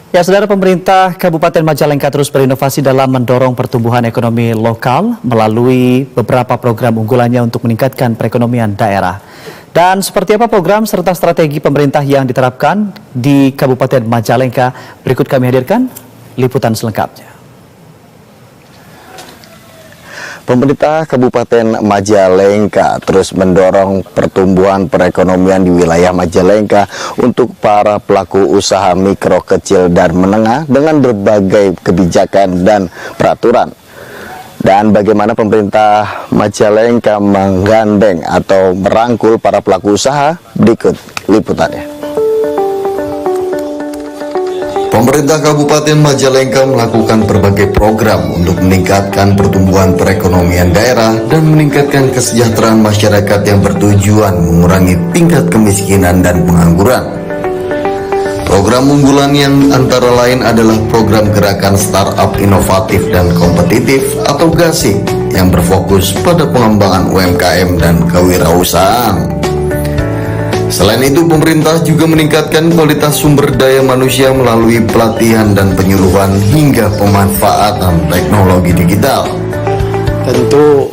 Ya, saudara, pemerintah Kabupaten Majalengka terus berinovasi dalam mendorong pertumbuhan ekonomi lokal melalui beberapa program unggulannya untuk meningkatkan perekonomian daerah. Dan seperti apa program serta strategi pemerintah yang diterapkan di Kabupaten Majalengka? Berikut kami hadirkan liputan selengkapnya. Pemerintah Kabupaten Majalengka terus mendorong pertumbuhan perekonomian di wilayah Majalengka untuk para pelaku usaha mikro, kecil, dan menengah dengan berbagai kebijakan dan peraturan. Dan bagaimana pemerintah Majalengka menggandeng atau merangkul para pelaku usaha? Berikut liputannya. Pemerintah Kabupaten Majalengka melakukan berbagai program untuk meningkatkan pertumbuhan perekonomian daerah dan meningkatkan kesejahteraan masyarakat yang bertujuan mengurangi tingkat kemiskinan dan pengangguran. Program unggulan yang antara lain adalah program Gerakan Startup Inovatif dan Kompetitif atau GASIK yang berfokus pada pengembangan UMKM dan kewirausahaan. Selain itu, pemerintah juga meningkatkan kualitas sumber daya manusia melalui pelatihan dan penyuluhan hingga pemanfaatan teknologi digital. Tentu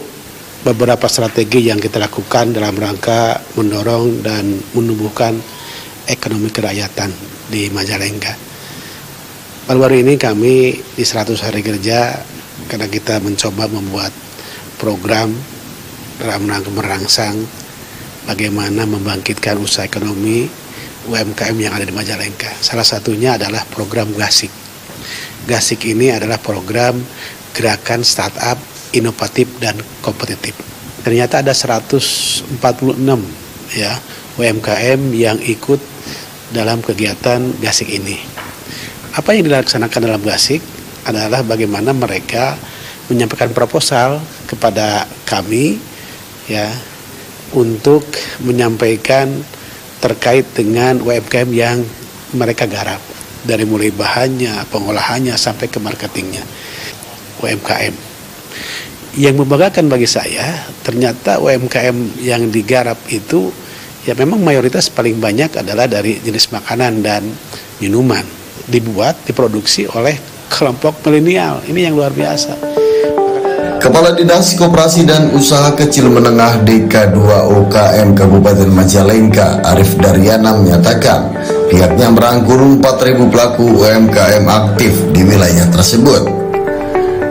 beberapa strategi yang kita lakukan dalam rangka mendorong dan menumbuhkan ekonomi kerakyatan di Majalengka. Baru-baru ini kami di 100 hari kerja karena kita mencoba membuat program dalam rangka merangsang bagaimana membangkitkan usaha ekonomi UMKM yang ada di Majalengka. Salah satunya adalah program GASIK. GASIK ini adalah program Gerakan Startup Inovatif dan Kompetitif. Ternyata ada 146 ya UMKM yang ikut dalam kegiatan GASIK ini. Apa yang dilaksanakan dalam GASIK adalah bagaimana mereka menyampaikan proposal kepada kami ya untuk menyampaikan terkait dengan UMKM yang mereka garap, dari mulai bahannya, pengolahannya, sampai ke marketingnya. UMKM yang membanggakan bagi saya, ternyata UMKM yang digarap itu ya memang mayoritas paling banyak adalah dari jenis makanan dan minuman, diproduksi oleh kelompok milenial. Ini yang luar biasa. Kepala Dinas Koperasi dan Usaha Kecil Menengah DK2 UKM Kabupaten Majalengka, Arif Daryana menyatakan pihaknya merangkul 4.000 pelaku UMKM aktif di wilayah tersebut.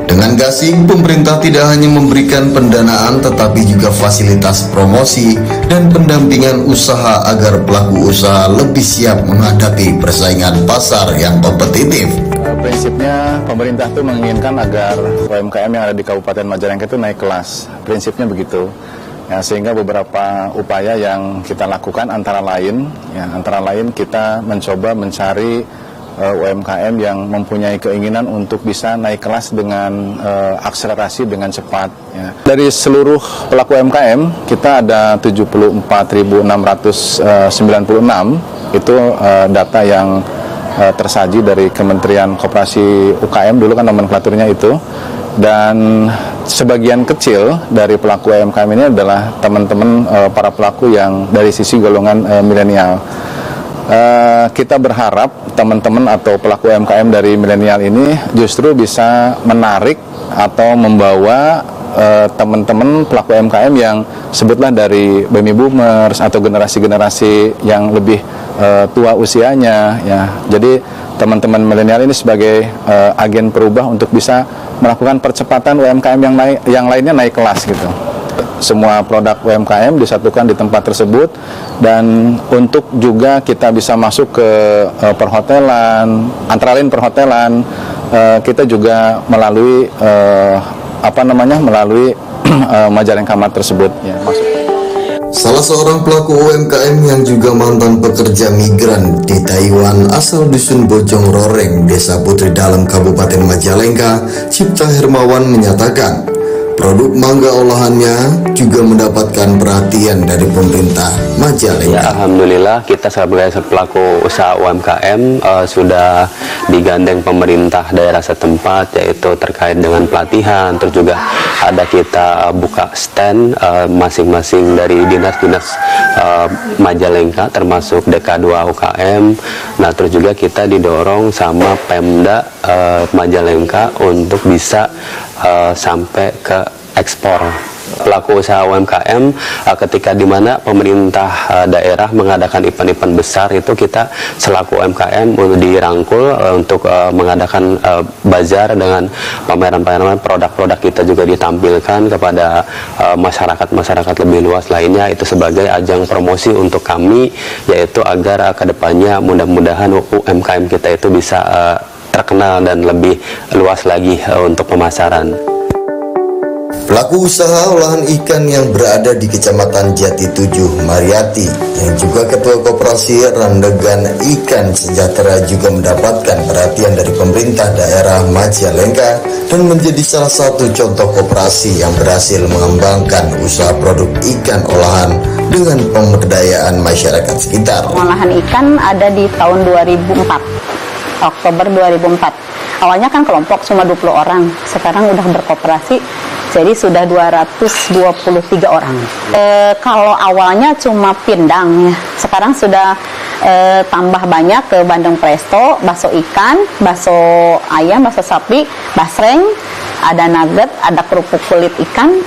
Dengan GASIK, pemerintah tidak hanya memberikan pendanaan tetapi juga fasilitas promosi dan pendampingan usaha agar pelaku usaha lebih siap menghadapi persaingan pasar yang kompetitif. Prinsipnya pemerintah itu menginginkan agar UMKM yang ada di Kabupaten Majalengka itu naik kelas. Prinsipnya begitu. Ya, sehingga beberapa upaya yang kita lakukan antara lain kita mencoba mencari UMKM yang mempunyai keinginan untuk bisa naik kelas dengan akselerasi dengan cepat. Ya. Dari seluruh pelaku UMKM kita ada 74.696 itu data yang tersaji dari Kementerian Koperasi UKM, dulu kan nomenklaturnya itu, dan sebagian kecil dari pelaku UMKM ini adalah teman-teman para pelaku yang dari sisi golongan milenial. Kita berharap teman-teman atau pelaku UMKM dari milenial ini justru bisa menarik atau membawa teman-teman pelaku UMKM yang sebutlah dari baby boomers atau generasi-generasi yang lebih tua usianya ya. Jadi teman-teman milenial ini sebagai agen perubah untuk bisa melakukan percepatan UMKM yang lainnya naik kelas gitu. Semua produk UMKM disatukan di tempat tersebut, dan untuk juga kita bisa masuk ke perhotelan, antara lain perhotelan, kita juga melalui melalui Majalengka Mart tersebut ya, masuk. Salah seorang pelaku UMKM yang juga mantan pekerja migran di Taiwan asal dusun Bojong Roreng, Desa Putri Dalam, Kabupaten Majalengka, Cipta Hermawan menyatakan Produk mangga olahannya juga mendapatkan perhatian dari pemerintah Majalengka. Ya, alhamdulillah kita sebagai pelaku usaha UMKM sudah digandeng pemerintah daerah setempat, yaitu terkait dengan pelatihan, terus juga ada kita buka stand masing-masing dari dinas-dinas Majalengka termasuk DK2 UKM. Nah, terus juga kita didorong sama Pemda Majalengka untuk bisa sampai ke ekspor. Pelaku usaha UMKM ketika di mana pemerintah daerah mengadakan event-event besar, itu kita selaku UMKM dirangkul untuk mengadakan bazar dengan pameran-pameran produk-produk kita juga ditampilkan kepada masyarakat lebih luas lainnya, itu sebagai ajang promosi untuk kami, yaitu agar kedepannya mudah-mudahan UMKM kita itu bisa terkenal dan lebih luas lagi untuk pemasaran. Pelaku usaha olahan ikan yang berada di Kecamatan Jati 7, Mariati, yang juga Ketua Koperasi Randegan Ikan Sejahtera, juga mendapatkan perhatian dari pemerintah daerah Majalengka dan menjadi salah satu contoh koperasi yang berhasil mengembangkan usaha produk ikan olahan dengan pemberdayaan masyarakat sekitar. Olahan ikan ada di tahun 2004, Oktober 2004. Awalnya kan kelompok cuma 20 orang, sekarang udah berkooperasi jadi sudah 223 orang. Kalau awalnya cuma pindang ya, sekarang sudah tambah banyak ke Bandeng Presto, bakso ikan, bakso ayam, bakso sapi, basreng, ada nugget, ada kerupuk kulit ikan.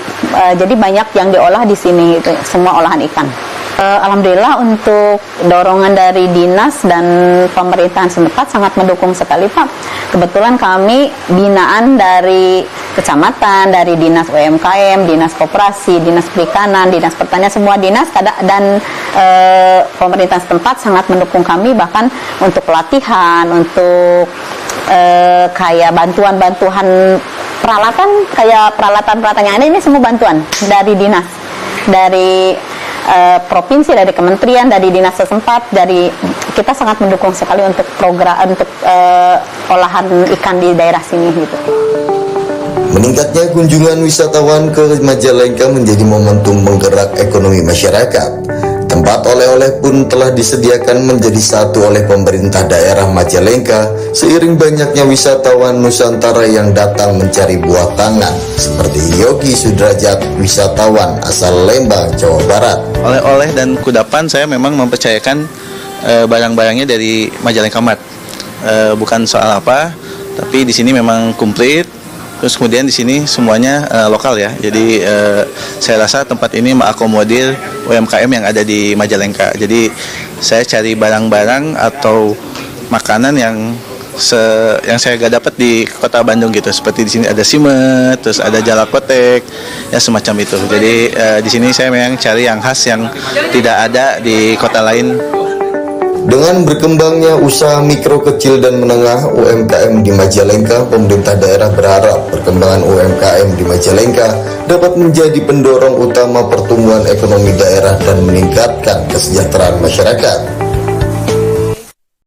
Jadi banyak yang diolah di sini, itu semua olahan ikan. Alhamdulillah untuk dorongan dari dinas dan pemerintahan setempat sangat mendukung sekali, Pak. Kebetulan kami binaan dari kecamatan, dari dinas UMKM, dinas koperasi, dinas perikanan, dinas pertanian, semua dinas dan pemerintahan setempat sangat mendukung kami, bahkan untuk pelatihan, untuk kayak bantuan-bantuan peralatan, kayak peralatan-peralatan yang ada ini semua bantuan dari dinas, dari provinsi, dari kementerian, dari dinas setempat. Dari kita sangat mendukung sekali untuk program untuk olahan ikan di daerah sini gitu. Meningkatnya kunjungan wisatawan ke Majalengka menjadi momentum menggerak ekonomi masyarakat. Tempat oleh-oleh pun telah disediakan menjadi satu oleh pemerintah daerah Majalengka seiring banyaknya wisatawan Nusantara yang datang mencari buah tangan, seperti Yogi Sudrajat, wisatawan asal Lembang, Jawa Barat. Oleh-oleh dan kudapan saya memang mempercayakan barang-barangnya dari Majalengka Mart. Bukan soal apa, tapi di sini memang komplit. Terus kemudian di sini semuanya lokal ya. Jadi saya rasa tempat ini mengakomodir UMKM yang ada di Majalengka. Jadi saya cari barang-barang atau makanan yang saya gak dapat di kota Bandung gitu. Seperti di sini ada simet, terus ada jalakotek, ya semacam itu. Jadi di sini saya memang cari yang khas yang tidak ada di kota lain. Dengan berkembangnya usaha mikro, kecil, dan menengah UMKM di Majalengka, pemerintah daerah berharap perkembangan UMKM di Majalengka dapat menjadi pendorong utama pertumbuhan ekonomi daerah dan meningkatkan kesejahteraan masyarakat.